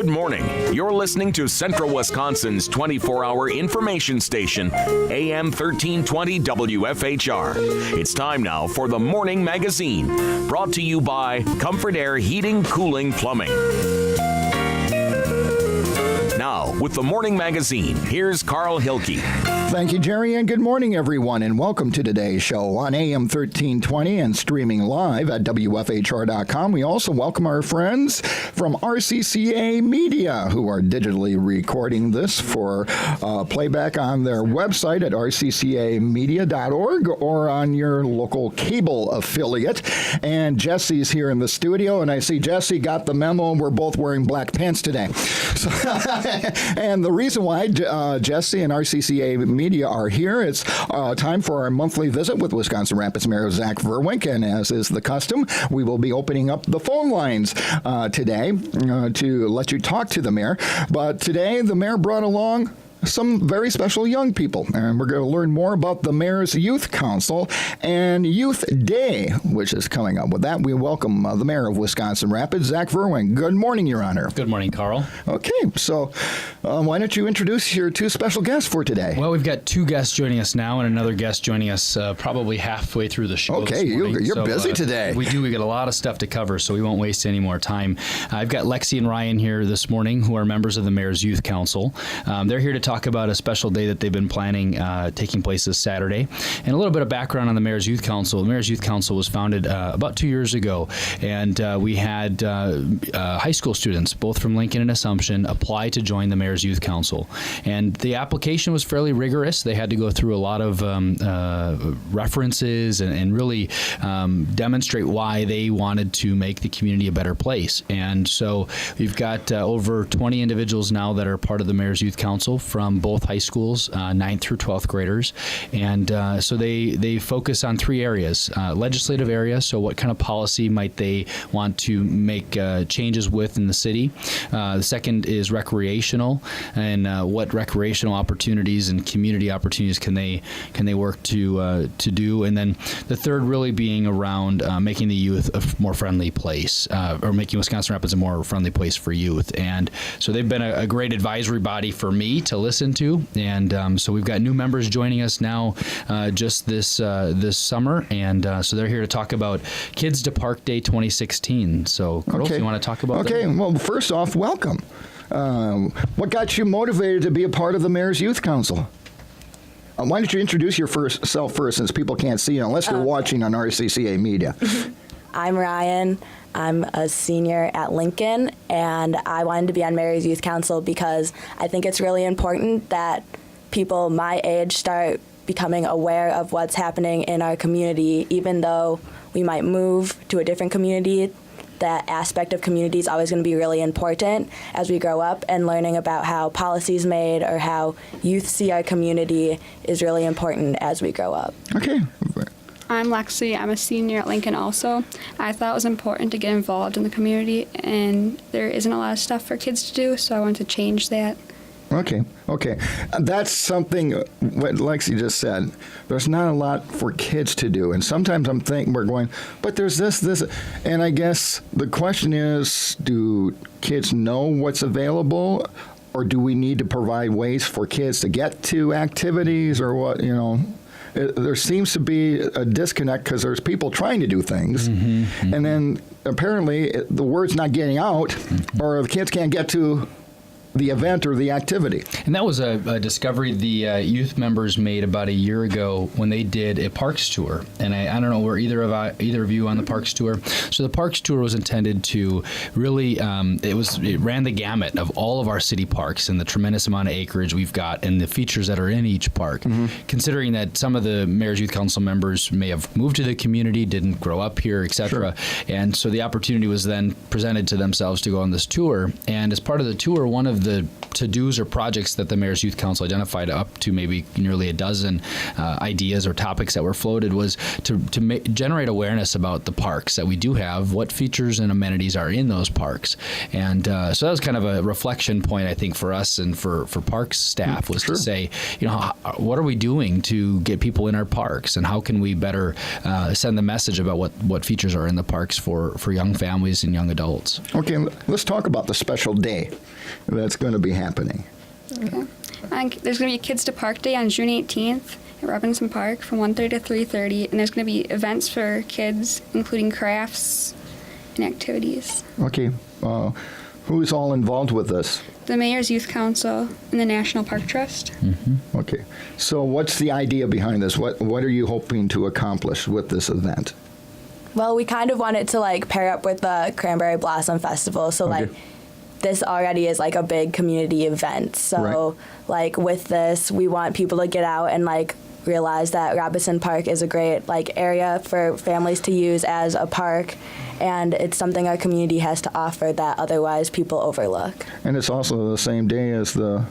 Good morning. You're listening to Central Wisconsin's 24-hour information station, AM 1320 WFHR. It's time now for the Morning Magazine, brought to you by Comfort Air Heating, Cooling, Plumbing. Now, with the Morning Magazine, here's Carl Hilke. Thank you, Jerry, and good morning, everyone, and welcome to today's show on AM 1320 and streaming live at WFHR.com. We also welcome our friends from RCCA Media, who are digitally recording this for playback on their website at rccamedia.org or on your local cable affiliate. And Jesse's here in the studio, and I see Jesse got the memo, and we're both wearing black pants today. So, and the reason why Jesse and RCCA Media are here, it's time for our monthly visit with Wisconsin Rapids Mayor Zach Vruwink, and as is the custom, we will be opening up the phone lines today to let you talk to the mayor. But today, the mayor brought along some very special young people, and we're going to learn more about the Mayor's Youth Council and Youth Day, which is coming up. With that, we welcome the Mayor of Wisconsin Rapids, Zach Vruwink. Good morning, Your Honor. Good morning, Carl. Okay, so why don't you introduce your two special guests for today? Well, we've got two guests joining us now and another guest joining us probably halfway through the show. Okay, you're busy today. We got a lot of stuff to cover, so we won't waste any more time. I've got Lexi and Ryan here this morning, who are members of the Mayor's Youth Council. They're here to talk about a special day that they've been planning taking place this Saturday. And a little bit of background on the Mayor's Youth Council. The Mayor's Youth Council was founded about 2 years ago, and we had high school students, both from Lincoln and Assumption, apply to join the Mayor's Youth Council. And the application was fairly rigorous. They had to go through a lot of references and really demonstrate why they wanted to make the community a better place. And so we've got over 20 individuals now that are part of the Mayor's Youth Council from both high schools, 9th through 12th graders. And so they focus on three areas. Legislative area, so what kind of policy might they want to make changes with in the city. The second is recreational, and what recreational opportunities and community opportunities can they work to do. And then the third really being around making the youth a more friendly place, or making Wisconsin Rapids a more friendly place for youth. And so they've been a great advisory body for me to listen to. And so we've got new members joining us now just this summer. And so they're here to talk about Kids to Park Day 2016. So, girls, you want to talk about that? Okay, well, first off, welcome. What got you motivated to be a part of the Mayor's Youth Council? Why don't you introduce yourself first, since people can't see you unless you're watching on RCCA Media. I'm Ryan. I'm a senior at Lincoln, and I wanted to be on Mayor's Youth Council because I think it's really important that people my age start becoming aware of what's happening in our community. Even though we might move to a different community, that aspect of community is always going to be really important as we grow up, and learning about how policy is made or how youth see our community is really important as we grow up. Okay. I'm Lexi. I'm a senior at Lincoln also. I thought it was important to get involved in the community, and there isn't a lot of stuff for kids to do, so I wanted to change that. Okay. That's something, what Lexi just said. There's not a lot for kids to do. And sometimes I'm thinking, we're going, but there's this. And I guess the question is, do kids know what's available? Or do we need to provide ways for kids to get to activities, or what, there seems to be a disconnect because there's people trying to do things, and then apparently the word's not getting out, or the kids can't get to the event or the activity. And that was a discovery the youth members made about a year ago when they did a parks tour. And I don't know, were either of you on the parks tour? So the parks tour was intended to really, it ran the gamut of all of our city parks and the tremendous amount of acreage we've got and the features that are in each park. Considering that some of the Mayor's Youth Council members may have moved to the community, didn't grow up here, etc. Sure. And so the opportunity was then presented to themselves to go on this tour. And as part of the tour, one of the to-dos or projects that the Mayor's Youth Council identified, up to maybe nearly a dozen ideas or topics that were floated, was to generate awareness about the parks that we do have, what features and amenities are in those parks. And so that was kind of a reflection point, I think, for us and for parks staff, was to say, what are we doing to get people in our parks, and how can we better send the message about what features are in the parks for young families and young adults. Okay, let's talk about the special day that's going to be happening. Okay. There's going to be a Kids to Park Day on June 18th at Robinson Park from 1:30 to 3:30, and there's going to be events for kids, including crafts and activities. Okay, who's all involved with this? The Mayor's Youth Council and the National Park Trust. Mm-hmm. Okay, so what's the idea behind this? What are you hoping to accomplish with this event? Well, we kind of wanted to pair up with the Cranberry Blossom Festival, so Okay. this already is a big community event. So with this, we want people to get out and realize that Robinson Park is a great area for families to use as a park, and it's something our community has to offer that otherwise people overlook. And it's also the same day as the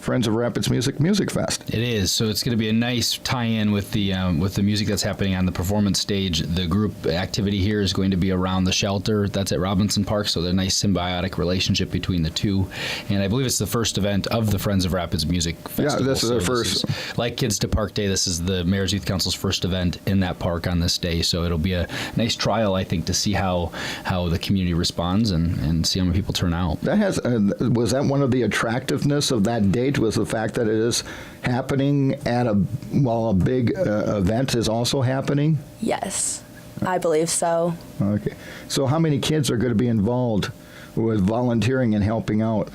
Friends of Rapids Music Fest. It is. So it's going to be a nice tie-in with the music that's happening on the performance stage. The group activity here is going to be around the shelter that's at Robinson Park, so there's a nice symbiotic relationship between the two. And I believe it's the first event of the Friends of Rapids Music Festival. Yeah, this is their first. Like Kids to Park Day, this is the Mayor's Youth Council's first event in that park on this day. So it'll be a nice trial, I think, to see how the community responds and see how many people turn out. That was that one of the attractiveness of that date, was the fact that it is happening at a big event is also happening? Yes, I believe so. Okay. So how many kids are going to be involved with volunteering and helping out?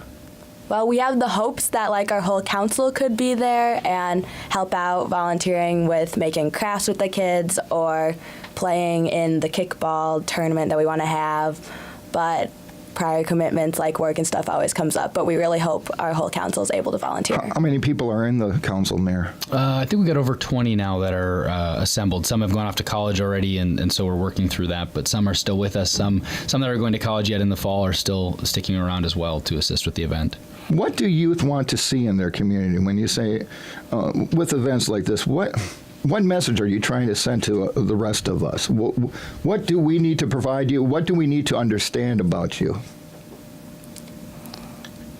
Well, we have the hopes that our whole council could be there and help out volunteering with making crafts with the kids or playing in the kickball tournament that we want to have. But prior commitments like work and stuff always comes up, but we really hope our whole council is able to volunteer. How many people are in the council, Mayor? I think we got over 20 now that are assembled. Some have gone off to college already, and so we're working through that, but some are still with us. Some that are going to college yet in the fall are still sticking around as well to assist with the event. What do youth want to see in their community when you say, with events like this, what message are you trying to send to the rest of us? What do we need to provide you? What do we need to understand about you?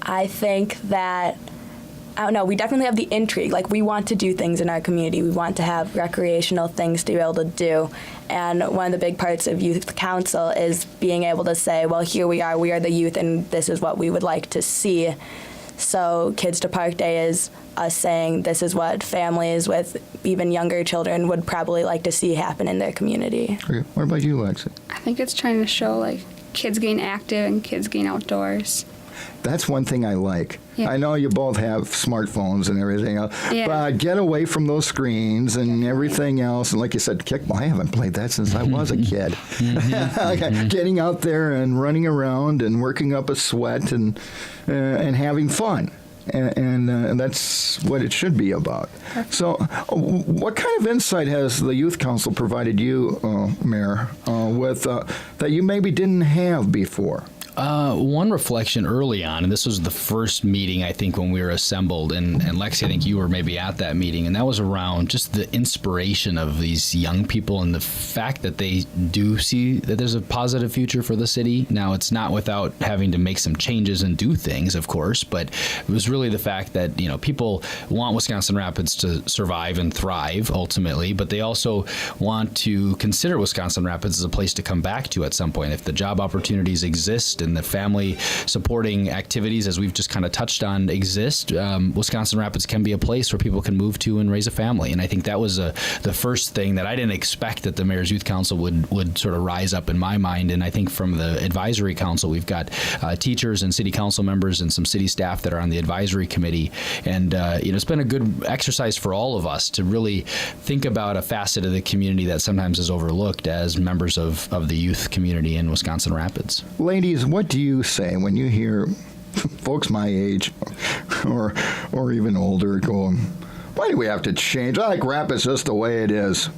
I think that, I don't know, we definitely have the intrigue. We want to do things in our community. We want to have recreational things to be able to do. And one of the big parts of Youth Council is being able to say, well, here we are the youth, and this is what we would like to see. So Kids to Park Day is us saying this is what families with even younger children would probably like to see happen in their community. Okay. What about you, Lexi? I think it's trying to show kids getting active and kids getting outdoors. That's one thing I like. Yeah. I know you both have smartphones and everything else, Yeah. but get away from those screens and everything else. And like you said, kickball, I haven't played that since I was a kid. Getting out there and running around and working up a sweat and having fun. And that's what it should be about. So what kind of insight has the Youth Council provided you, Mayor, with that you maybe didn't have before? One reflection early on, and this was the first meeting, I think, when we were assembled, and Lexi, I think you were maybe at that meeting, and that was around just the inspiration of these young people and the fact that they do see that there's a positive future for the city. Now, it's not without having to make some changes and do things, of course, but it was really the fact that, people want Wisconsin Rapids to survive and thrive, ultimately, but they also want to consider Wisconsin Rapids as a place to come back to at some point. If the job opportunities exist and the family supporting activities, as we've just kind of touched on, exist, Wisconsin Rapids can be a place where people can move to and raise a family. And I think that was the first thing that I didn't expect that the Mayor's Youth Council would sort of rise up in my mind. And I think from the advisory council, we've got teachers and city council members and some city staff that are on the advisory committee. And it's been a good exercise for all of us to really think about a facet of the community that sometimes is overlooked as members of the youth community in Wisconsin Rapids. Ladies, what do you say when you hear folks my age or even older going, why do we have to change? I like Rapids just the way it is.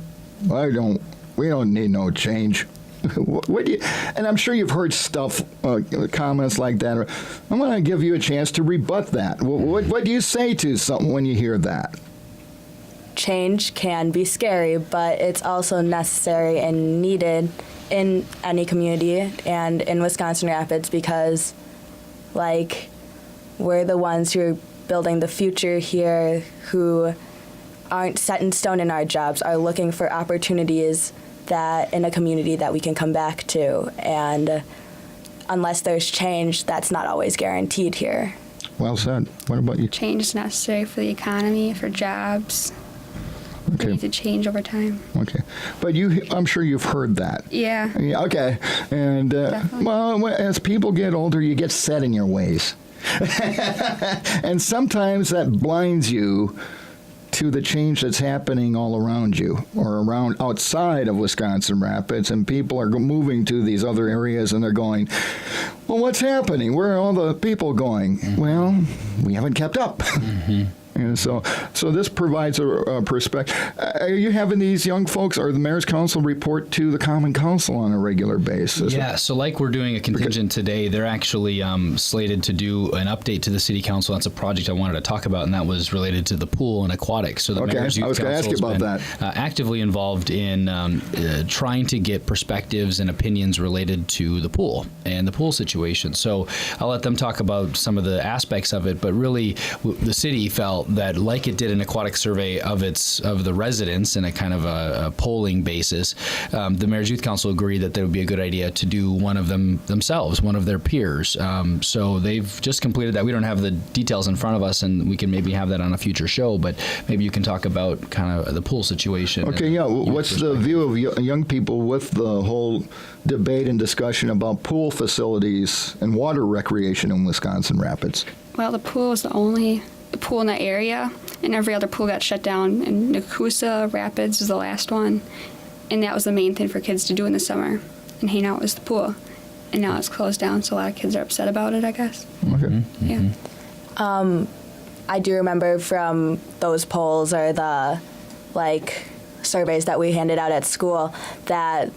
We don't need no change. What do you, and I'm sure you've heard stuff, comments like that. I'm going to give you a chance to rebut that. What do you say to something when you hear that? Change can be scary, but it's also necessary and needed in any community and in Wisconsin Rapids because, like, we're the ones who are building the future here, who aren't set in stone in our jobs, are looking for opportunities that in a community that we can come back to. And unless there's change, that's not always guaranteed here. Well said. What about you? Change is necessary for the economy, for jobs. They need to change over time. Okay. But I'm sure you've heard that. Yeah. Okay. And, well, as people get older, you get set in your ways. And sometimes that blinds you to the change that's happening all around you or around outside of Wisconsin Rapids, and people are moving to these other areas and they're going, well, what's happening? Where are all the people going? Mm-hmm. Well, we haven't kept up. Mm-hmm. And so this provides a perspective. Are you having these young folks or the Mayor's Council report to the Common Council on a regular basis? Yeah, so like we're doing a contingent today, they're actually slated to do an update to the City Council. That's a project I wanted to talk about, and that was related to the pool and aquatics. So the Mayor's Youth Council has been actively involved in trying to get perspectives and opinions related to the pool and the pool situation. So I'll let them talk about some of the aspects of it, but really the city felt that, like it did an aquatic survey of the residents in a kind of a polling basis, the Mayor's Youth Council agreed that it would be a good idea to do one of them themselves, one of their peers. So they've just completed that. We don't have the details in front of us, and we can maybe have that on a future show, but maybe you can talk about kind of the pool situation. Okay, yeah. What's the view of young people with the whole debate and discussion about pool facilities and water recreation in Wisconsin Rapids? Well, the pool is the only pool in that area, and every other pool got shut down. And Nakusa Rapids was the last one, and that was the main thing for kids to do in the summer, and hang out was the pool. And now it's closed down, so a lot of kids are upset about it, I guess. Okay. Yeah. I do remember from those polls or the surveys that we handed out at school that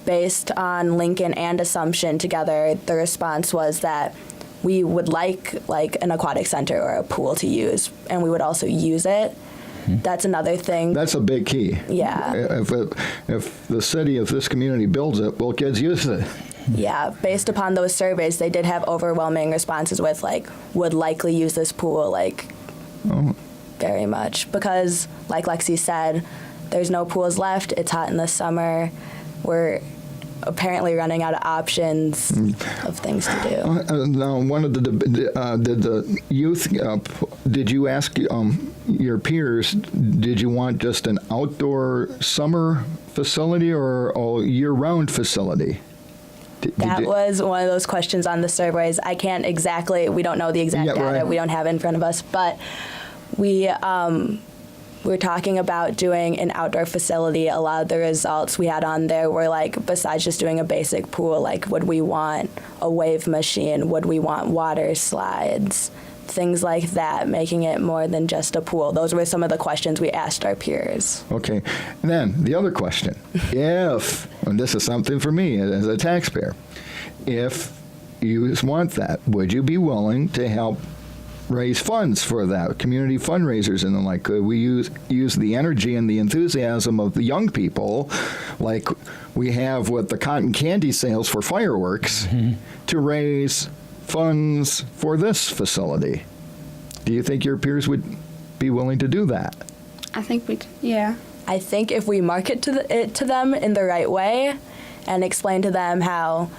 based on Lincoln and Assumption together, the response was that we would like an aquatic center or a pool to use, and we would also use it. Mm-hmm. That's another thing. That's a big key. Yeah. If the city, if this community builds it, will kids use it? Yeah, based upon those surveys, they did have overwhelming responses with would likely use this pool, very much. Because, like Lexi said, there's no pools left. It's hot in the summer. We're apparently running out of options of things to do. Now, one of did the youth, did you ask your peers, did you want just an outdoor summer facility or a year-round facility? That was one of those questions on the surveys. I can't exactly, we don't know the exact data. Right. We don't have it in front of us, but we're talking about doing an outdoor facility. A lot of the results we had on there were besides just doing a basic pool, would we want a wave machine? Would we want water slides? Things like that, making it more than just a pool. Those were some of the questions we asked our peers. Okay. And then the other question, and this is something for me as a taxpayer, if you want that, would you be willing to help raise funds for that, community fundraisers and the like? Could we use the energy and the enthusiasm of the young people, like we have with the cotton candy sales for fireworks, to raise funds for this facility? Do you think your peers would be willing to do that? I think yeah. I think if we market it to them in the right way and explain to them how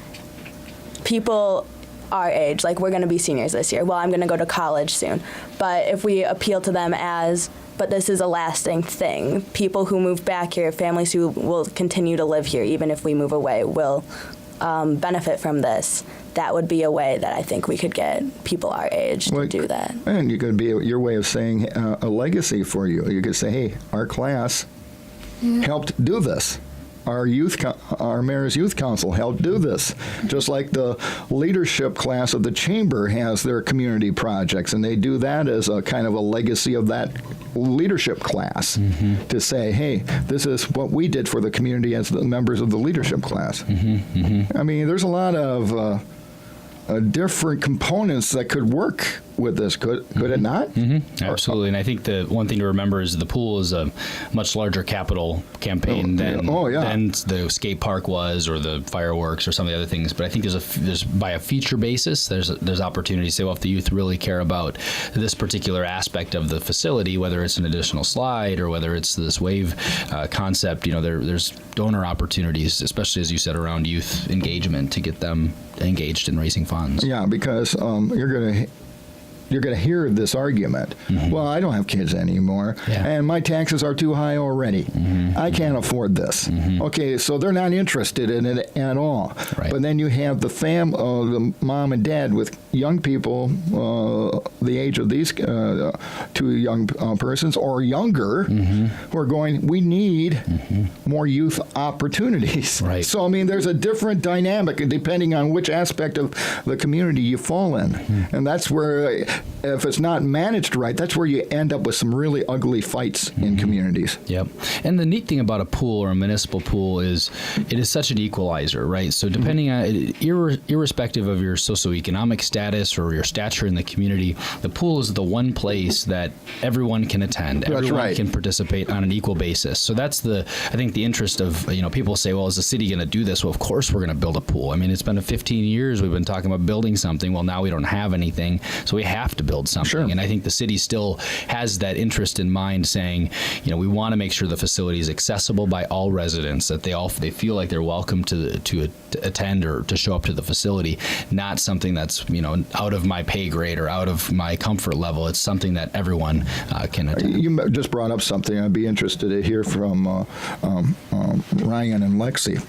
people our age, we're going to be seniors this year. Well, I'm going to go to college soon. But if we appeal to them but this is a lasting thing. People who move back here, families who will continue to live here, even if we move away, will benefit from this. That would be a way that I think we could get people our age to do that. And you could be your way of saying a legacy for you. You could say, hey, our class helped do this. our mayor's youth council helped do this. Just like the leadership class of the chamber has their community projects, and they do that as a kind of a legacy of that leadership class to say, hey, this is what we did for the community as the members of the leadership class. I mean, there's a lot of different components that could work with this, could it not? Absolutely, and I think the one thing to remember is the pool is a much larger capital campaign than the skate park was, or the fireworks, or some of the other things. But I think there's by a feature basis, there's opportunity to say, well, if the youth really care about this particular aspect of the facility, whether it's an additional slide or whether it's this wave concept, there's donor opportunities, especially as you said, around youth engagement, to get them engaged in raising funds. Yeah, because you're going to hear this argument. Well, I don't have kids anymore, and my taxes are too high already. I can't afford this. Okay, so they're not interested in it at all. Right. But then you have the mom and dad with young people, the age of these two young persons or younger, who are going, we need more youth opportunities. Right. So, I mean, there's a different dynamic depending on which aspect of the community you fall in. And that's where, if it's not managed right, that's where you end up with some really ugly fights in communities. Yep. And the neat thing about a pool or a municipal pool is it is such an equalizer, right? So depending on, irrespective of your socioeconomic status or your stature in the community, the pool is the one place that everyone can attend. Everyone can participate on an equal basis. So that's I think the interest of, people say, well, is the city going to do this? Well, of course we're going to build a pool. I mean, it's been 15 years we've been talking about building something. Well, now we don't have anything, so we have to build something. Sure. And I think the city still has that interest in mind, saying, we want to make sure the facility is accessible by all residents, that they feel like they're welcome to attend or to show up to the facility, not something that's, out of my pay grade or out of my comfort level. It's something that everyone can attend. You just brought up something I'd be interested to hear from Ryan and Lexi.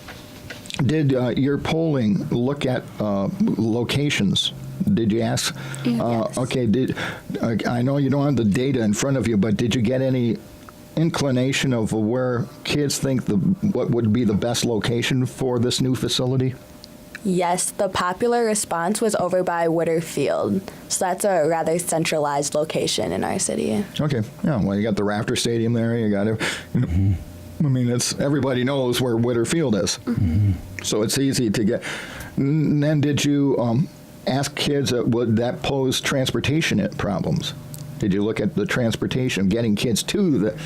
Did your polling look at locations? Did you ask? Yes. Okay. I know you don't have the data in front of you, but did you get any inclination of where kids think what would be the best location for this new facility? Yes, the popular response was over by Witter Field. So that's a rather centralized location in our city. Okay. Yeah. Well, you got the Raptor Stadium there. You got it. I mean, everybody knows where Witter Field is, so it's easy to get. And then, did you ask kids would that pose transportation problems? Did you look at the transportation, getting kids to the?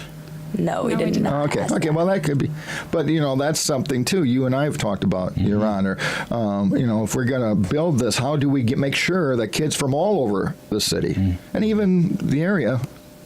No, we did not. Okay. Well, that could be, but that's something too. You and I have talked about, Your Honor. If we're going to build this, how do we make sure that kids from all over the city and even the area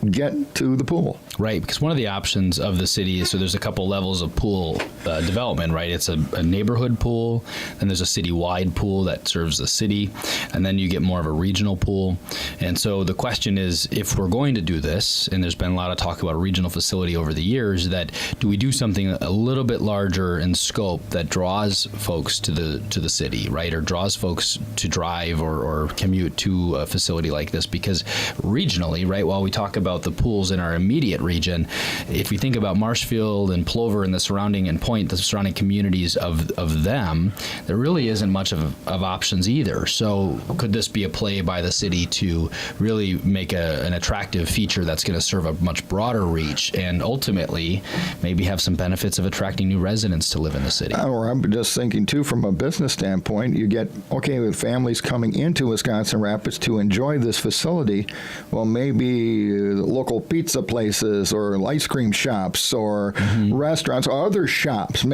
get to the pool? Right, because one of the options of the city is, so there's a couple levels of pool development, right? It's a neighborhood pool, and there's a city-wide pool that serves the city, and then you get more of a regional pool. And so the question is, if we're going to do this, and there's been a lot of talk about a regional facility over the years, that do we do something a little bit larger in scope that draws folks to the city, right? Or draws folks to drive or commute to a facility like this? Because regionally, right, while we talk about the pools in our immediate region, if we think about Marshfield and Plover and the surrounding communities of them, there really isn't much of options either. So could this be a play by the city to really make an attractive feature that's going to serve a much broader reach and ultimately maybe have some benefits of attracting new residents to live in the city? Or I'm just thinking too, from a business standpoint, you get, with families coming into Wisconsin Rapids to enjoy this facility, well, maybe local pizza places or ice cream shops or restaurants or other shops.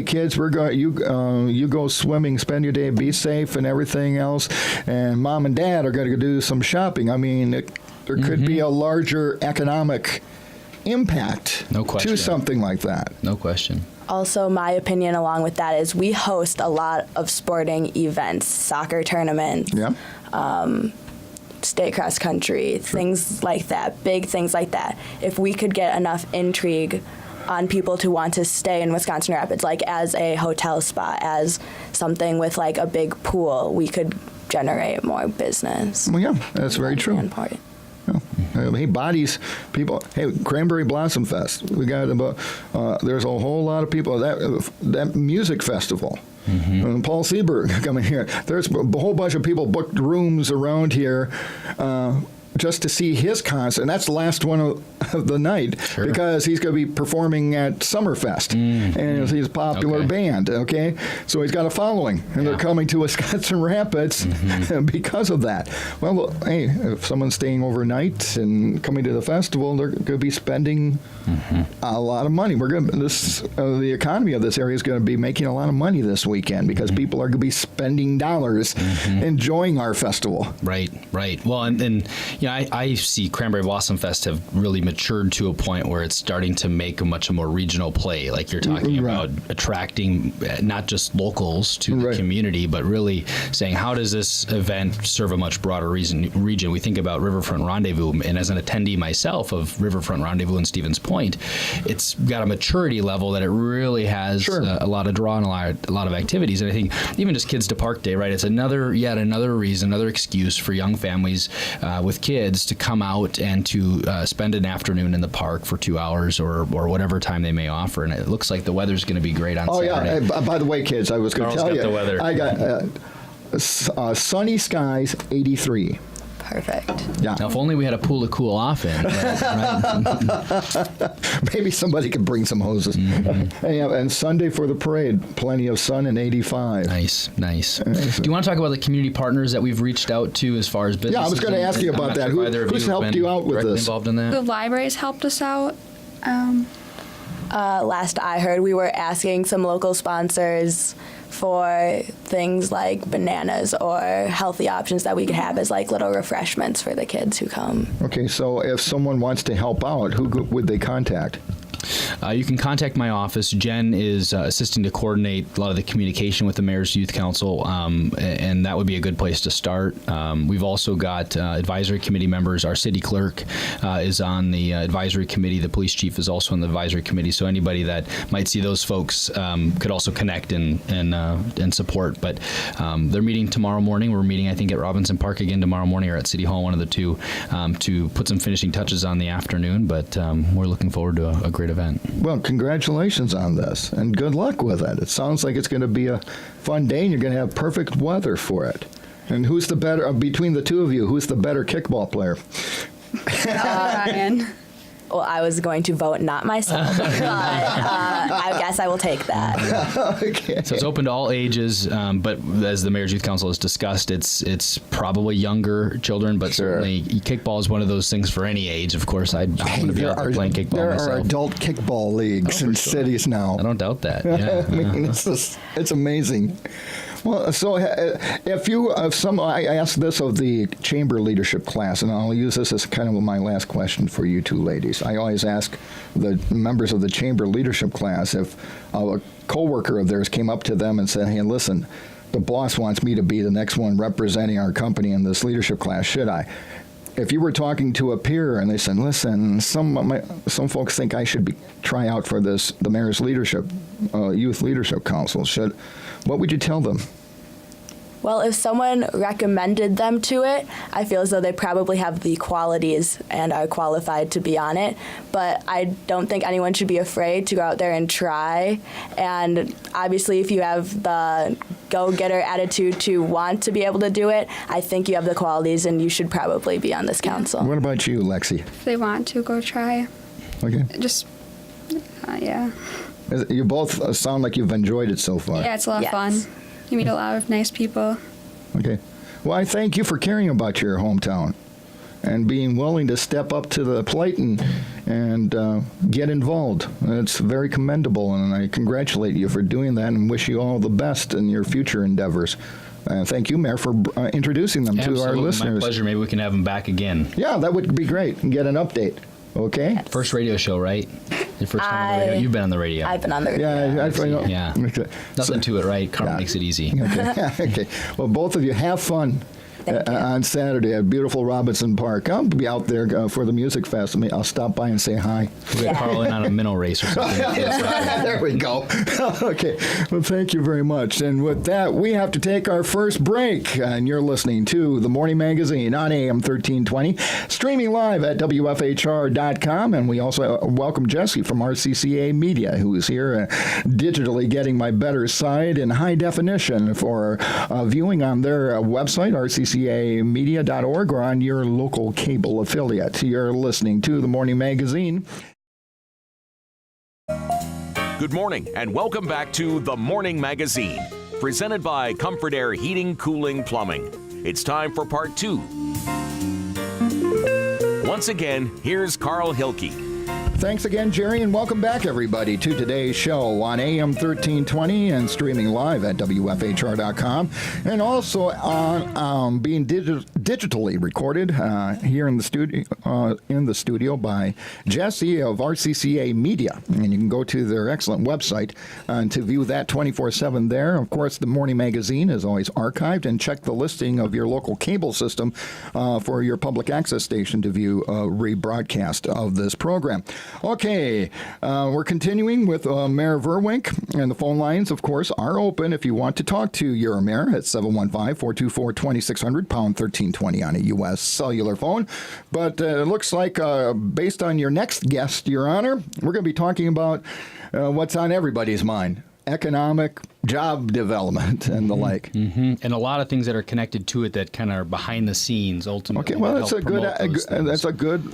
Kids, we're going. You go swimming, spend your day, be safe, and everything else. And mom and dad are going to do some shopping. I mean, there could be a larger economic impact to something like that. No question. Also, my opinion along with that is we host a lot of sporting events, soccer tournaments. Yeah. State cross country, things like that, big things like that. If we could get enough intrigue on people to want to stay in Wisconsin Rapids, like as a hotel spot, as something with like a big pool, we could generate more business. Well, yeah, that's very true. Important. Yeah, Hey, bodies, people. Hey, Cranberry Blossom Fest. We got about. There's a whole lot of people. That music festival. Paul Seberg coming here. There's a whole bunch of people booked rooms around here. Just to see his concert, and that's the last one of the night, because he's going to be performing at Summerfest, and he's a popular band, okay? So he's got a following, and they're coming to Wisconsin Rapids because of that. Well, hey, if someone's staying overnight and coming to the festival, they're going to be spending a lot of money. The economy of this area is going to be making a lot of money this weekend because people are going to be spending dollars enjoying our festival. Right. Well, and I see Cranberry Blossom Fest have really matured to a point where it's starting to make a much more regional play, like you're talking about attracting not just locals to the community, but really saying, how does this event serve a much broader region? We think about Riverfront Rendezvous, and as an attendee myself of Riverfront Rendezvous in Stevens Point, it's got a maturity level that it really has a lot of draw and a lot of activities. And I think even just Kids to Park Day, right? It's another reason, another excuse for young families with kids to come out and to spend an afternoon in the park for 2 hours or whatever time they may offer. And it looks like the weather's going to be great on Saturday. Yeah. By the way, kids, I was going to tell you. The weather. I got sunny skies, 83. Perfect. Yeah. Now, if only we had a pool to cool off in. Right? Maybe somebody could bring some hoses. And Sunday for the parade, plenty of sun and 85. Nice. Do you want to talk about the community partners that we've reached out to as far as business? Yeah, I was going to ask you about that. Who's helped you out with this? Involved in that? The libraries helped us out. Last I heard, we were asking some local sponsors for things like bananas or healthy options that we could have as like little refreshments for the kids who come. Okay, so if someone wants to help out, who would they contact? You can contact my office. Jen is assisting to coordinate a lot of the communication with the Mayor's Youth Council, and that would be a good place to start. We've also got advisory committee members. Our city clerk is on the advisory committee. The police chief is also on the advisory committee. So anybody that might see those folks could also connect and support. But they're meeting tomorrow morning. We're meeting, I think, at Robinson Park again tomorrow morning, or at City Hall, one of the two, to put some finishing touches on the afternoon. But we're looking forward to a great event. Well, congratulations on this, and good luck with it. It sounds like it's going to be a fun day, and you're going to have perfect weather for it. And who's the better, between the two of you, who's the better kickball player? Ryan. Well, I was going to vote not myself, but I guess I will take that. Okay. So it's open to all ages, but as the Mayor's Youth Council has discussed, it's probably younger children, but certainly kickball is one of those things for any age. Of course, I'm going to be out there playing kickball myself. There are adult kickball leagues in cities now. I don't doubt that. Yeah. I mean, it's amazing. Well, so I asked this of the chamber leadership class, and I'll use this as kind of my last question for you two ladies. I always ask the members of the chamber leadership class if a coworker of theirs came up to them and said, "Hey, listen, the boss wants me to be the next one representing our company in this leadership class. Should I?" If you were talking to a peer and they said, "Listen, some folks think I should try out for the mayor's leadership, youth leadership council," what would you tell them? Well, if someone recommended them to it, I feel as though they probably have the qualities and are qualified to be on it. But I don't think anyone should be afraid to go out there and try. And obviously, if you have the go-getter attitude to want to be able to do it, I think you have the qualities and you should probably be on this council. What about you, Lexi? If they want to, go try. Okay. Just, yeah. You both sound like you've enjoyed it so far. Yeah, it's a lot of fun. You meet a lot of nice people. Okay. Well, I thank you for caring about your hometown and being willing to step up to the plate and get involved. It's very commendable, and I congratulate you for doing that and wish you all the best in your future endeavors. Thank you, Mayor, for introducing them to our listeners. My pleasure. Maybe we can have them back again. Yeah, that would be great, and get an update. Okay? Yes. First radio show, right? Your first time on the radio. You've been on the radio. I've been on the radio. Yeah. Nothing to it, right? Karma makes it easy. Okay. Okay. Well, both of you have fun. Thank you. on Saturday at beautiful Robinson Park. I'll be out there for the music festival. I'll stop by and say hi. We'll get Carl in on a minnow race or something. There we go. Okay. Well, thank you very much. And with that, we have to take our first break. And you're listening to The Morning Magazine on AM 1320, streaming live at WFHR.com. And we also welcome Jesse from RCCA Media, who is here digitally getting my better side in high definition for viewing on their website, rccamedia.org, or on your local cable affiliate. You're listening to The Morning Magazine. Good morning and welcome back to The Morning Magazine, presented by Comfort Air Heating, Cooling, Plumbing. It's time for part 2. Once again, here's Carl Hilke. Thanks again, Jerry, and welcome back, everybody, to today's show on AM 1320 and streaming live at WFHR.com, and also on being digitally recorded here in the studio by Jesse of RCCA Media. And you can go to their excellent website to view that 24/7 there. Of course, the Morning Magazine is always archived, and check the listing of your local cable system for your public access station to view a rebroadcast of this program. Okay, we're continuing with Mayor Vruwink, and the phone lines, of course, are open if you want to talk to your mayor at 715-424-2600, pound 1320 on a U.S. cellular phone. But it looks like, based on your next guest, Your Honor, we're going to be talking about what's on everybody's mind. Economic, job development, and the like. Mm-hmm. And a lot of things that are connected to it that kind of are behind the scenes, ultimately. Okay, well, that's a good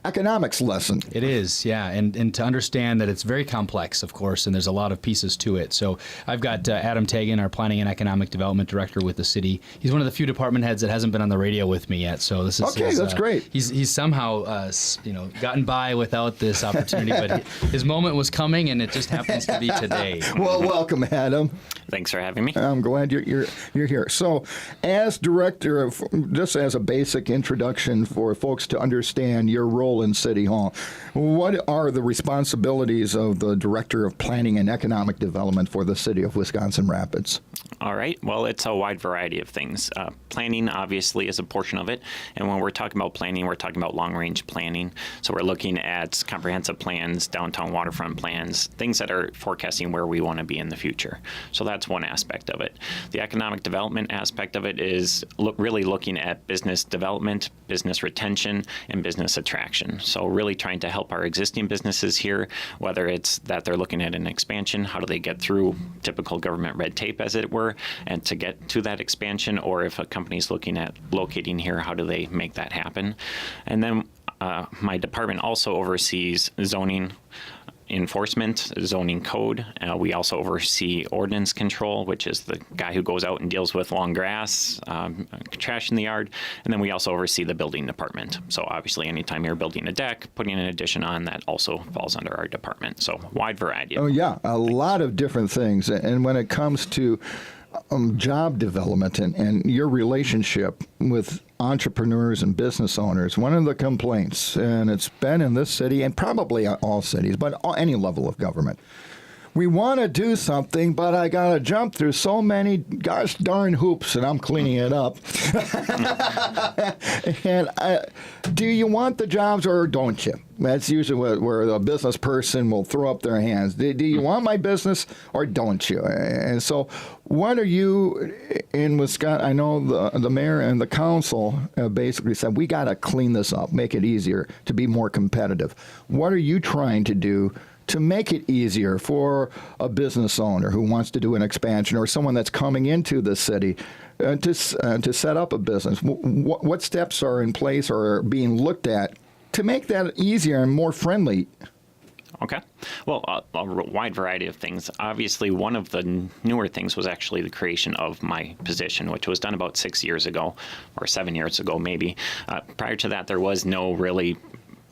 economics lesson. It is, yeah, and to understand that it's very complex, of course, and there's a lot of pieces to it. So I've got Adam Tagan, our Planning and Economic Development Director with the city. He's one of the few department heads that hasn't been on the radio with me yet. So this is okay. That's great. He's somehow gotten by without this opportunity, but his moment was coming, and it just happens to be today. Well, welcome, Adam. Thanks for having me. I'm glad you're here. So, as director of, just as a basic introduction for folks to understand your role in City Hall, what are the responsibilities of the Director of Planning and Economic Development for the City of Wisconsin Rapids? All right. Well, it's a wide variety of things. Planning, obviously, is a portion of it. And when we're talking about planning, we're talking about long-range planning. So we're looking at comprehensive plans, downtown waterfront plans, things that are forecasting where we want to be in the future. So that's one aspect of it. The economic development aspect of it is really looking at business development, business retention, and business attraction. So really trying to help our existing businesses here, whether it's that they're looking at an expansion, how do they get through typical government red tape, as it were, and to get to that expansion, or if a company's looking at locating here, how do they make that happen? And then my department also oversees zoning enforcement, zoning code. We also oversee ordinance control, which is the guy who goes out and deals with long grass, trash in the yard. And then we also oversee the building department. So obviously, anytime you're building a deck, putting an addition on, that also falls under our department. So wide variety. Oh, yeah, a lot of different things. And when it comes to job development and your relationship with entrepreneurs and business owners, one of the complaints, and it's been in this city and probably all cities, but any level of government, we want to do something, but I got to jump through so many gosh darn hoops, and I'm cleaning it up. And do you want the jobs or don't you? That's usually where the business person will throw up their hands. Do you want my business or don't you? And so what are you in Wisconsin? I know the mayor and the council basically said, we got to clean this up, make it easier to be more competitive. What are you trying to do to make it easier for a business owner who wants to do an expansion or someone that's coming into the city to set up a business? What steps are in place or are being looked at to make that easier and more friendly? Okay. Well, a wide variety of things. Obviously, one of the newer things was actually the creation of my position, which was done about 6 years ago, or 7 years ago, maybe. Prior to that, there was no really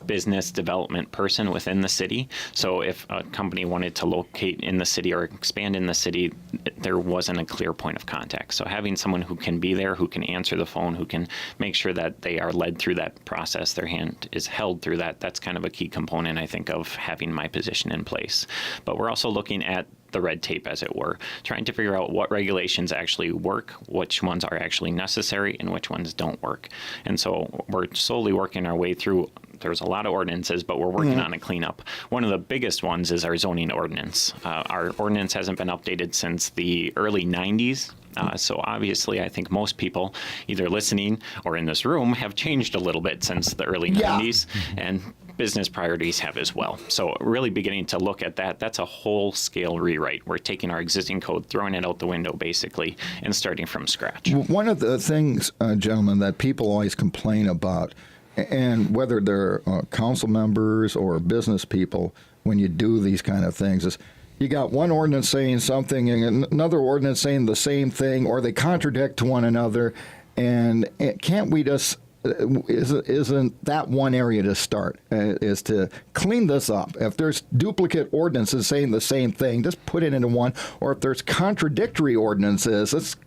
business development person within the city. So if a company wanted to locate in the city or expand in the city, there wasn't a clear point of contact. So having someone who can be there, who can answer the phone, who can make sure that they are led through that process, their hand is held through that, that's kind of a key component, I think, of having my position in place. But we're also looking at the red tape, as it were, trying to figure out what regulations actually work, which ones are actually necessary, and which ones don't work. And so we're slowly working our way through. There's a lot of ordinances, but we're working on a cleanup. One of the biggest ones is our zoning ordinance. Our ordinance hasn't been updated since the early 90s. So obviously, I think most people, either listening or in this room, have changed a little bit since the early 90s, and business priorities have as well. So really beginning to look at that, that's a whole scale rewrite. We're taking our existing code, throwing it out the window, basically, and starting from scratch. One of the things, gentlemen, that people always complain about, and whether they're council members or business people, when you do these kind of things, is you got one ordinance saying something and another ordinance saying the same thing, or they contradict to one another. And can't we just, isn't that one area to start, is to clean this up? If there's duplicate ordinances saying the same thing, just put it into one. Or if there's contradictory ordinances, let's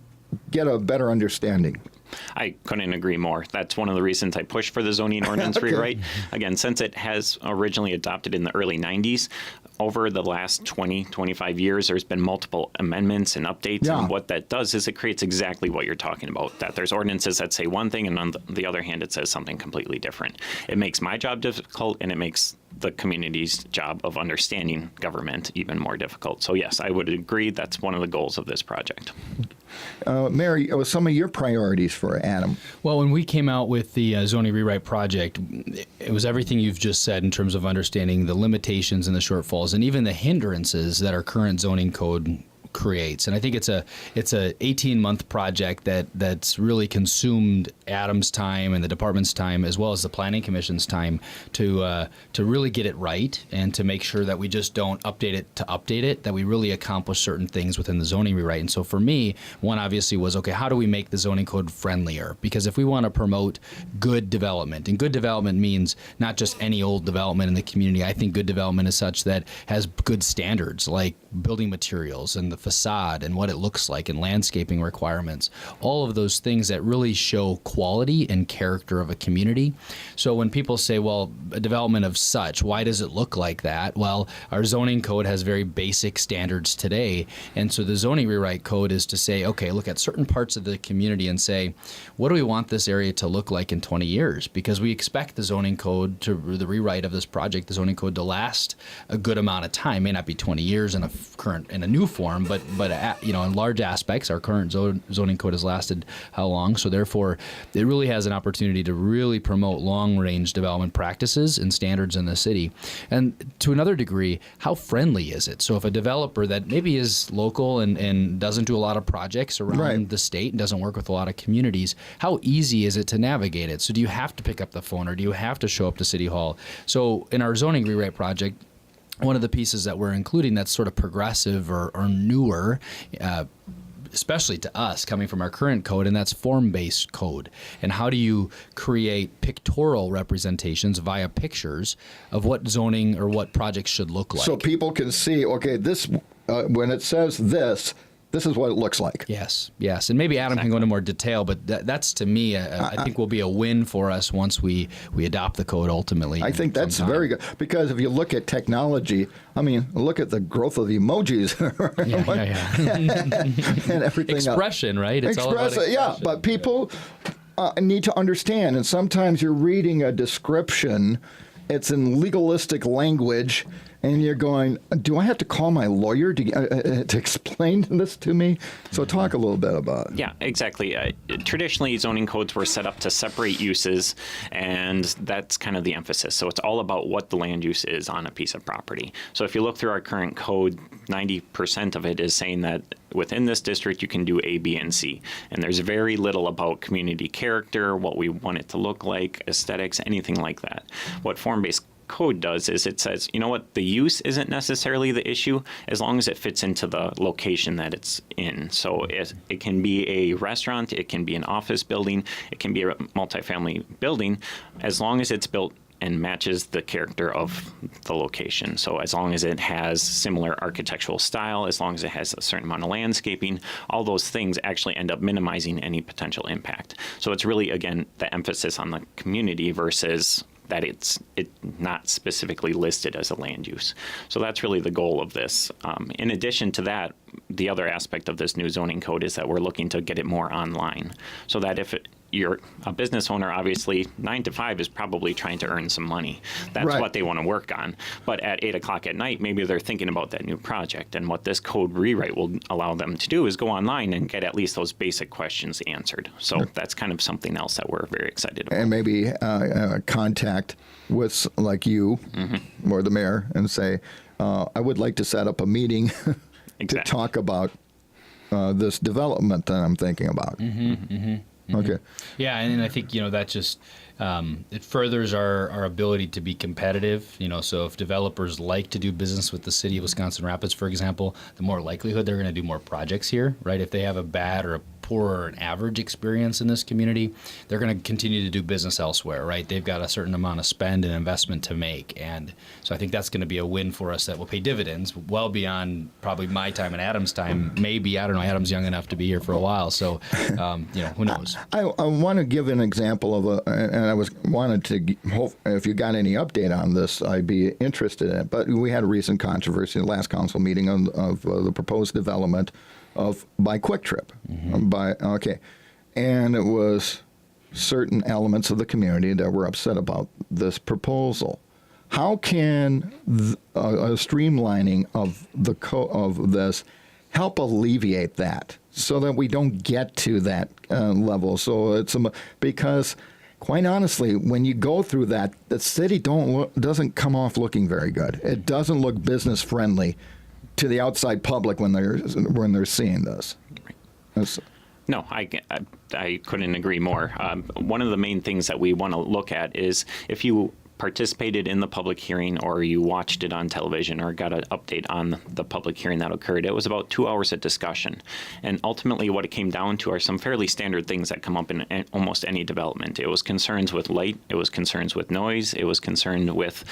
get a better understanding. I couldn't agree more. That's one of the reasons I pushed for the zoning ordinance rewrite. Again, since it has originally adopted in the early 90s, over the last 20, 25 years, there's been multiple amendments and updates. Yeah. And what that does is it creates exactly what you're talking about, that there's ordinances that say one thing, and on the other hand, it says something completely different. It makes my job difficult, and it makes the community's job of understanding government even more difficult. So yes, I would agree that's one of the goals of this project. Mary, some of your priorities for Adam? Well, when we came out with the zoning rewrite project, it was everything you've just said in terms of understanding the limitations and the shortfalls and even the hindrances that our current zoning code creates. And I think it's a 18-month project that's really consumed Adam's time and the department's time, as well as the Planning Commission's time, to really get it right and to make sure that we just don't update it to update it, that we really accomplish certain things within the zoning rewrite. And so for me, one obviously was, okay, how do we make the zoning code friendlier? Because if we want to promote good development, and good development means not just any old development in the community, I think good development is such that has good standards like building materials and the facade and what it looks like and landscaping requirements, all of those things that really show quality and character of a community. So when people say, well, a development of such, why does it look like that? Well, our zoning code has very basic standards today. And so the zoning rewrite code is to say, okay, look at certain parts of the community and say, what do we want this area to look like in 20 years? Because we expect the zoning code, to the rewrite of this project, the zoning code to last a good amount of time. May not be 20 years in a new form, but in large aspects, our current zoning code has lasted how long? So therefore, it really has an opportunity to really promote long-range development practices and standards in the city. And to another degree, how friendly is it? So if a developer that maybe is local and doesn't do a lot of projects around the state and doesn't work with a lot of communities, how easy is it to navigate it? So do you have to pick up the phone, or do you have to show up to City Hall? So in our zoning rewrite project, one of the pieces that we're including that's sort of progressive or newer, especially to us coming from our current code, and that's form-based code. And how do you create pictorial representations via pictures of what zoning or what projects should look like? So people can see, okay, this when it says this is what it looks like. Yes. And maybe Adam can go into more detail, but that's to me, I think will be a win for us once we adopt the code ultimately. I think that's very good, because if you look at technology, I mean, look at the growth of the emojis and everything Expression, else. Right? It's all about expression. Yeah, but people need to understand, and sometimes you're reading a description, it's in legalistic language, and you're going, do I have to call my lawyer to explain this to me? So talk a little bit about it. Yeah, exactly. Traditionally, zoning codes were set up to separate uses, and that's kind of the emphasis. So it's all about what the land use is on a piece of property. So if you look through our current code, 90% of it is saying that within this district you can do A, B, and C. And there's very little about community character, what we want it to look like, aesthetics, anything like that. What form-based code does is it says, you know what, the use isn't necessarily the issue as long as it fits into the location that it's in. So it can be a restaurant, it can be an office building, it can be a multifamily building, as long as it's built and matches the character of the location. So as long as it has similar architectural style, as long as it has a certain amount of landscaping, all those things actually end up minimizing any potential impact. So it's really, again, the emphasis on the community versus that it's not specifically listed as a land use. So that's really the goal of this. In addition to that, the other aspect of this new zoning code is that we're looking to get it more online, so that if you're a business owner, obviously 9 to 5 is probably trying to earn some money. That's Right. what they want to work on. But at 8 o'clock at night, maybe they're thinking about that new project. And what this code rewrite will allow them to do is go online and get at least those basic questions answered. So that's kind of something else that we're very excited about. And maybe contact with like you or the mayor and say, I would like to set up a meeting to Exactly. talk about this development that I'm thinking about. Okay. Yeah, and I think that just it furthers our ability to be competitive. So if developers like to do business with the city of Wisconsin Rapids, for example, the more likelihood they're going to do more projects here, right? If they have a bad or a poor or an average experience in this community, they're going to continue to do business elsewhere, right? They've got a certain amount of spend and investment to make, and so I think that's going to be a win for us that will pay dividends well beyond probably my time and Adam's time. Maybe, I don't know, Adam's young enough to be here for a while, so who knows? I want to give an example of and I wanted to hope if you got any update on this, I'd be interested in it. But we had a recent controversy in the last council meeting of the proposed development by Quick Trip, and it was certain elements of the community that were upset about this proposal. How can a streamlining of of this help alleviate that, so that we don't get to that level? So it's because, quite honestly, when you go through that, the city doesn't come off looking very good. It doesn't look business friendly to the outside public when they're seeing this. No, I couldn't agree more. One of the main things that we want to look at is if you participated in the public hearing or you watched it on television or got an update on the public hearing that occurred, it was about 2 hours of discussion. And ultimately what it came down to are some fairly standard things that come up in almost any development. It was concerns with light, it was concerns with noise, it was concerned with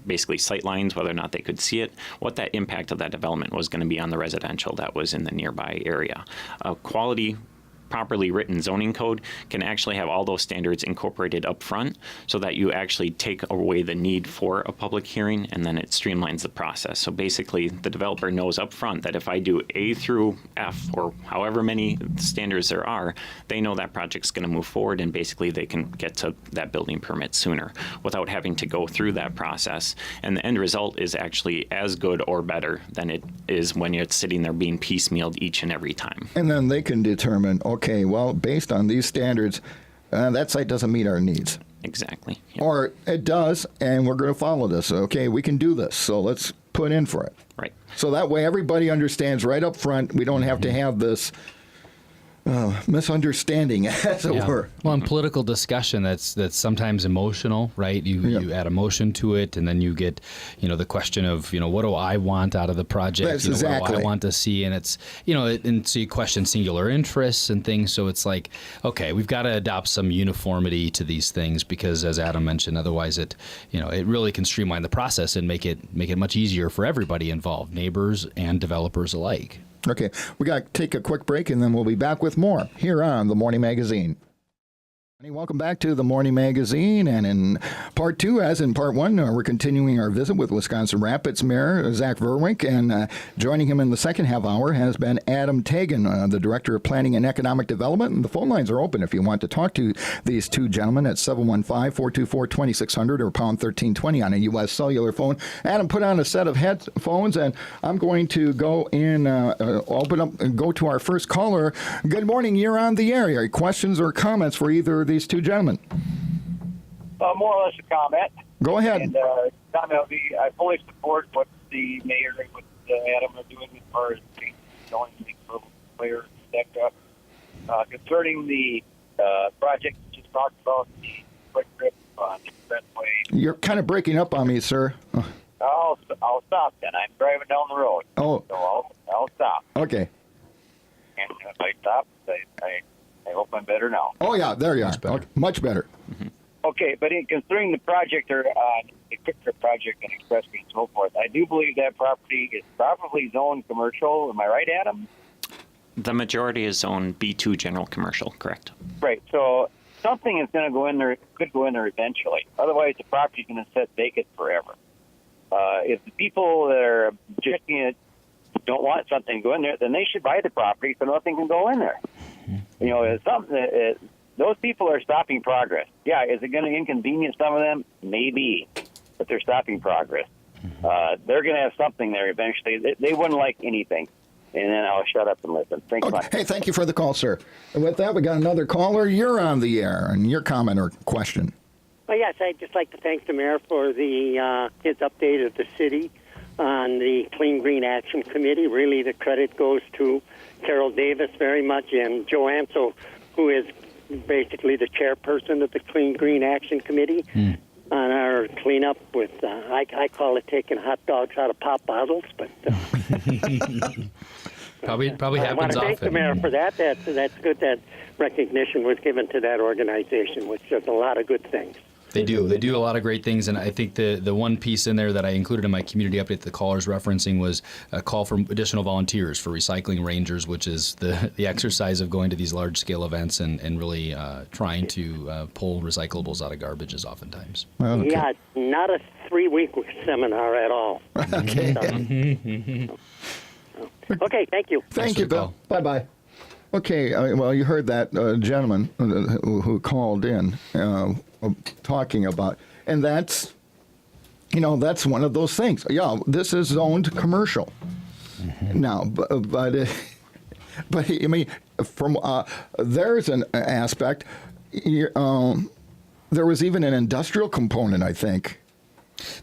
basically sight lines, whether or not they could see it, what that impact of that development was going to be on the residential that was in the nearby area. Quality, properly written zoning code can actually have all those standards incorporated up front so that you actually take away the need for a public hearing, and then it streamlines the process. So basically the developer knows up front that if I do A through F or however many standards there are, they know that project's going to move forward, and basically they can get to that building permit sooner without having to go through that process. And the end result is actually as good or better than it is when you're sitting there being piecemealed each and every time. And then they can determine, okay, well, based on these standards, that site doesn't meet our needs. Exactly. Yep. Or it does, and we're going to follow this. Okay, we can do this, so let's put in for it. Right. So that way everybody understands right up front. We don't have to have this misunderstanding, as it were. Well, in political discussion, that's sometimes emotional, right? You add emotion to it, and then you get, the question of, what do I want out of the project? That's What exactly. do I want to see? And it's, and so you question singular interests and things. So it's like, okay, we've got to adopt some uniformity to these things because, as Adam mentioned, otherwise it really can streamline the process and make it much easier for everybody involved, neighbors and developers alike. Okay, we got to take a quick break, and then we'll be back with more here on The Morning Magazine. Welcome back to The Morning Magazine, and in part two, as in part one, we're continuing our visit with Wisconsin Rapids Mayor Zach Vruwink, and joining him in the second half hour has been Adam Tagan, the Director of Planning and Economic Development, and the phone lines are open if you want to talk to these two gentlemen at 715-424-2600 or pound 1320 on a U.S. cellular phone. Adam, put on a set of headphones, and I'm going to go in, open up and go to our first caller. Good morning, you're on the air. Questions or comments for either of these two gentlemen? More or less a comment. Go ahead. And comment will be, I fully support what the mayor and what Adam are doing as far as going for players, etc. Concerning the project we just talked about, the quick trip on the expressway. You're kind of breaking up on me, sir. I'll stop then. I'm driving down the road. Oh. So I'll stop. Okay. And if I stop, I hope I'm better now. Oh, yeah, there you are. Okay, much better. Mm-hmm. Okay, but in considering the project or the quick trip project and expressway and so forth, I do believe that property is probably zoned commercial. Am I right, Adam? The majority is zone B2 general commercial, correct? Right. So something is going to go in there, could go in there eventually. Otherwise, the property's going to sit vacant forever. If the people that are objecting it don't want something to go in there, then they should buy the property so nothing can go in there. You know, it's something that, those people are stopping progress. Yeah, is it going to inconvenience some of them? Maybe, but they're stopping progress. They're going to have something there eventually. They wouldn't like anything. And then I'll shut up and listen. Thanks much. Hey, thank you for the call, sir. And with that, we got another caller. You're on the air, and your comment or question. Well, yes, I'd just like to thank the mayor for his update of the city on the Clean Green Action Committee. Really, the credit goes to Carol Davis very much and Joe Ansel, who is basically the chairperson of the Clean Green Action Committee on our cleanup with, I call it taking hot dogs out of pop bottles, but... Probably happens often. I want to thank the mayor for that. That's good that recognition was given to that organization, which does a lot of good things. They do a lot of great things, and I think the one piece in there that I included in my community update the caller's referencing was a call for additional volunteers for recycling rangers, which is the exercise of going to these large-scale events and really trying to pull recyclables out of garbages oftentimes. Okay. Yeah, not a 3-week seminar at all. Okay. Okay, thank you. Thank you, Bill. Bye-bye. Okay, well, you heard that gentleman who called in talking about, and that's one of those things. Yeah, this is zoned commercial. Now, but I mean, from there's an aspect. There was even an industrial component, I think.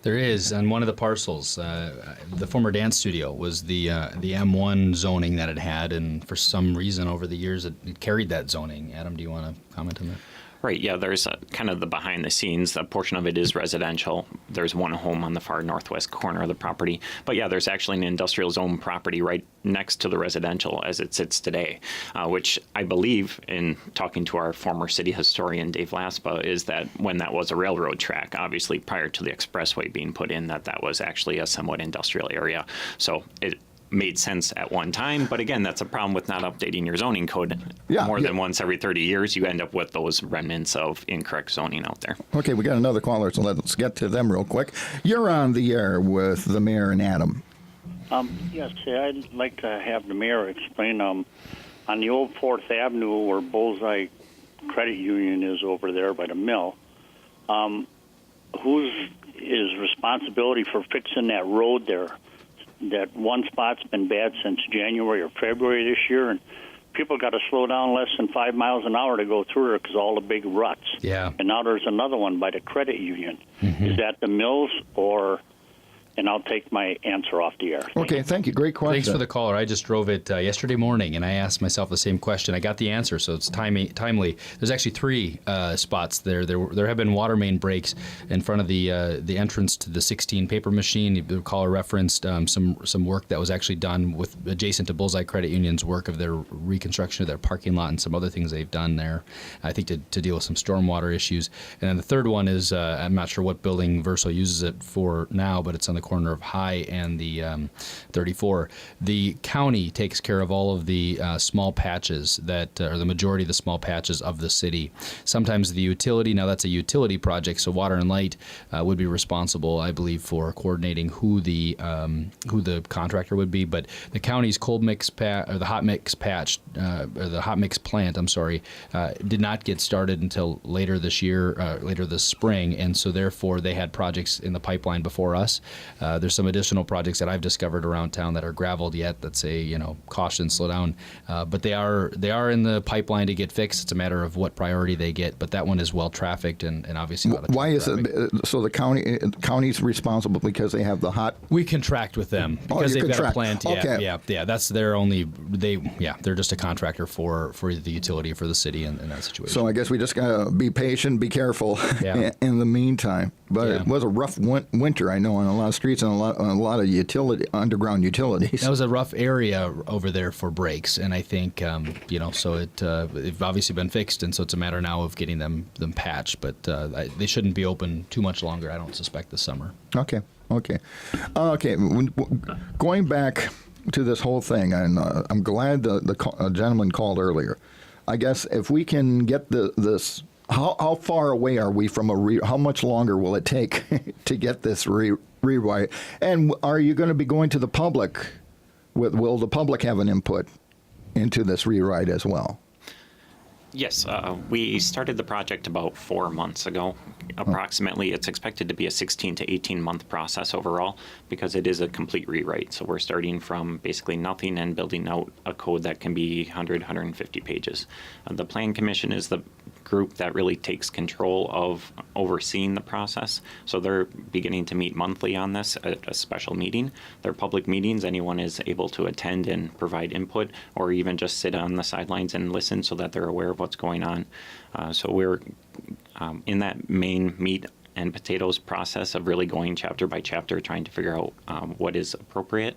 There is, on one of the parcels. The former dance studio was the M1 zoning that it had, and for some reason over the years it carried that zoning. Adam, do you want to comment on that? Right, yeah, there's kind of the behind the scenes. A portion of it is residential. There's one home on the far northwest corner of the property. But yeah, there's actually an industrial zone property right next to the residential as it sits today, which I believe, in talking to our former city historian, Dave Laspa, is that when that was a railroad track, obviously prior to the expressway being put in, that was actually a somewhat industrial area. So it made sense at one time, but again, that's a problem with not updating your zoning code more than once every 30 years. You end up with those remnants of incorrect zoning out there. Okay, we got another caller, so let's get to them real quick. You're on the air with the mayor and Adam. Yes, I'd like to have the mayor explain on the old 4th Avenue where Bullseye Credit Union is over there by the mill. Whose is responsibility for fixing that road there? That one spot's been bad since January or February this year, and people got to slow down less than 5 miles an hour to go through it because all the big ruts. Yeah. And now there's another one by the credit union. Is that the mills or... And I'll take my answer off the air. Okay, thank you. Great question. Thanks for the caller. I just drove it yesterday morning, and I asked myself the same question. I got the answer, so it's timely. There's actually 3 spots there. There have been water main breaks in front of the entrance to the 16 paper machine. The caller referenced some work that was actually done with adjacent to Bullseye Credit Union's work of their reconstruction of their parking lot and some other things they've done there, I think, to deal with some stormwater issues. And then the third one is, I'm not sure what building Verso uses it for now, but it's on the corner of High and the 34. The county takes care of all of the small patches that are the majority of the small patches of the city. Sometimes the utility, now that's a utility project, so Water and Light would be responsible, I believe, for coordinating who the contractor would be. But the county's cold mix or the hot mix patch or the hot mix plant, did not get started until later this year, later this spring, and so therefore they had projects in the pipeline before us. There's some additional projects that I've discovered around town that are graveled yet that say, caution, slow down. But they are in the pipeline to get fixed. It's a matter of what priority they get. But that one is well trafficked and obviously not a Why is it so the county's responsible because they have the hot? We contract with them because they've got a plant. Okay. Yeah. That's their only. They're just a contractor for the utility for the city in that situation. So I guess we just gotta be patient, be careful in the meantime. But it was a rough winter, I know, on a lot of streets and a lot of underground utilities. That was a rough area over there for breaks, and I think so they've obviously been fixed, and so it's a matter now of getting them patched. But they shouldn't be open too much longer, I don't suspect, this summer. Okay. Going back to this whole thing, and I'm glad the gentleman called earlier. I guess if we can get this How far away are we from how much longer will it take to get this rewrite? And are you going to be going to the public? Will the public have an input into this rewrite as well? Yes, we started the project about 4 months ago. Approximately, it's expected to be a 16 to 18-month process overall because it is a complete rewrite. So we're starting from basically nothing and building out a code that can be 100, 150 pages. The Plan Commission is the group that really takes control of overseeing the process. So they're beginning to meet monthly on this at a special meeting. They're public meetings. Anyone is able to attend and provide input or even just sit on the sidelines and listen so that they're aware of what's going on. So we're in that main meat and potatoes process of really going chapter by chapter, trying to figure out what is appropriate.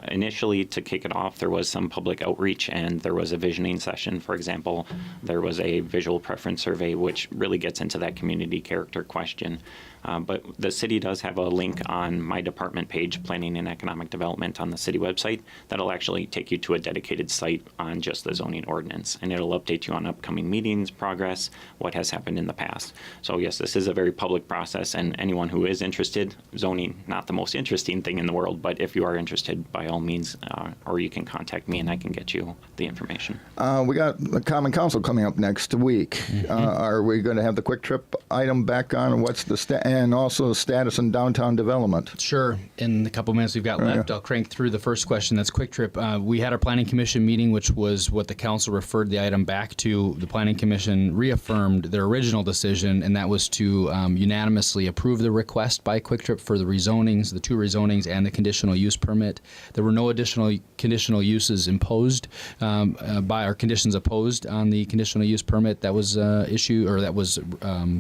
Initially, to kick it off, there was some public outreach and there was a visioning session. For example, there was a visual preference survey, which really gets into that community character question. But the city does have a link on my department page, Planning and Economic Development, on the city website that'll actually take you to a dedicated site on just the zoning ordinance. And it'll update you on upcoming meetings, progress, what has happened in the past. So yes, this is a very public process, and anyone who is interested, zoning, not the most interesting thing in the world, but if you are interested, by all means, or you can contact me and I can get you the information. We got the Common Council coming up next week. Are we going to have the quick trip item back on? What's the and also the status in downtown development? Sure. In the couple minutes we've got left, I'll crank through the first question. That's Quick Trip. We had our Planning Commission meeting, which was what the council referred the item back to. The Planning Commission reaffirmed their original decision, and that was to unanimously approve the request by Quick Trip for the rezonings, the 2 rezonings, and the conditional use permit. There were no additional conditional uses imposed by our conditions opposed on the conditional use permit that was issued, or that was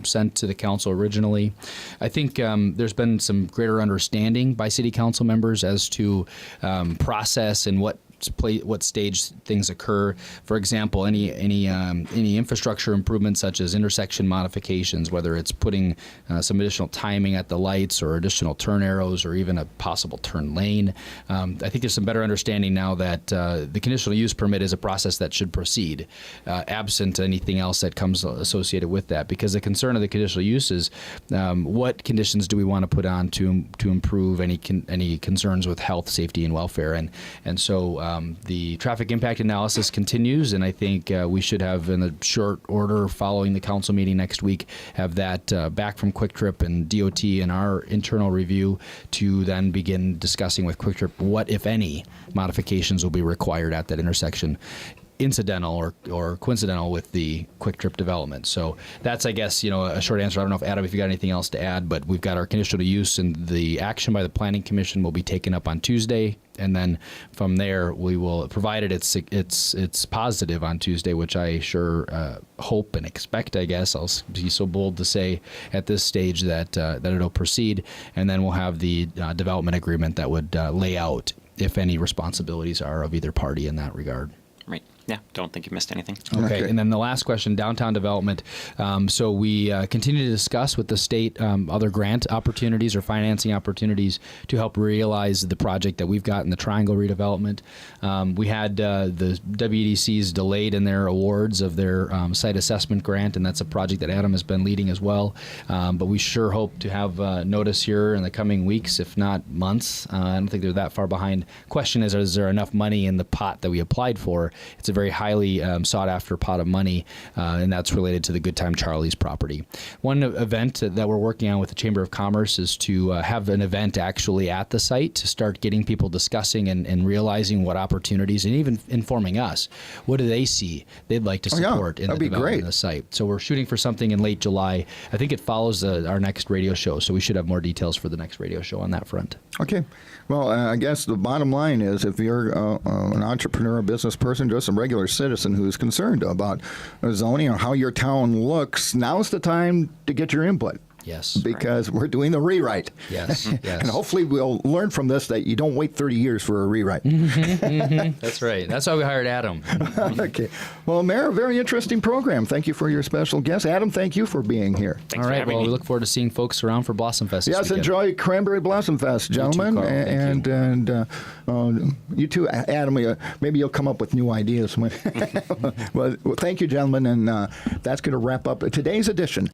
sent to the council originally. I think there's been some greater understanding by city council members as to process and what stage things occur. For example, any infrastructure improvements such as intersection modifications, whether it's putting some additional timing at the lights or additional turn arrows or even a possible turn lane. I think there's some better understanding now that the conditional use permit is a process that should proceed, absent anything else that comes associated with that. Because the concern of the conditional use is what conditions do we want to put on to improve any concerns with health, safety, and welfare, and so. The traffic impact analysis continues, and I think we should have, in a short order following the council meeting next week, have that back from Quick Trip and DOT and our internal review to then begin discussing with Quick Trip what, if any, modifications will be required at that intersection, incidental or coincidental with the Quick Trip development. So that's, I guess, a short answer. I don't know if, Adam, if you got anything else to add, but we've got our conditional use, and the action by the Planning Commission will be taken up on Tuesday, and then from there we will, provided it's positive on Tuesday, which I sure hope and expect, I guess. I'll be so bold to say at this stage that it'll proceed, and then we'll have the development agreement that would lay out if any responsibilities are of either party in that regard. Right. Yeah, don't think you missed anything. Okay, and then the last question, downtown development. So we continue to discuss with the state other grant opportunities or financing opportunities to help realize the project that we've got in the Triangle redevelopment. We had the WEDCs delayed in their awards of their site assessment grant, and that's a project that Adam has been leading as well. But we sure hope to have notice here in the coming weeks, if not months. I don't think they're that far behind. Question is there enough money in the pot that we applied for? It's a very highly sought after pot of money, and that's related to the Good Time Charlie's property. One event that we're working on with the Chamber of Commerce is to have an event actually at the site to start getting people discussing and realizing what opportunities, and even informing us, what do they see they'd like to support in the development of the site. So we're shooting for something in late July. I think it follows our next radio show, so we should have more details for the next radio show on that front. Okay. Well, I guess the bottom line is, if you're an entrepreneur, a business person, just a regular citizen who's concerned about zoning or how your town looks, now's the time to get your input. Yes. Because we're doing the rewrite. Yes. Yes. And hopefully we'll learn from this that you don't wait 30 years for a rewrite. That's right. That's why we hired Adam. Okay. Well, Mayor, a very interesting program. Thank you for your special guest. Adam, thank you for being here. Thanks All for right. having Well, me. we look forward to seeing folks around for Blossom Fest. This Yes, weekend. enjoy Cranberry Blossom Fest, gentlemen. Carl. Thank And you too, Adam. Maybe you'll come up with new ideas. Well, thank you, gentlemen. And that's going to wrap up today's edition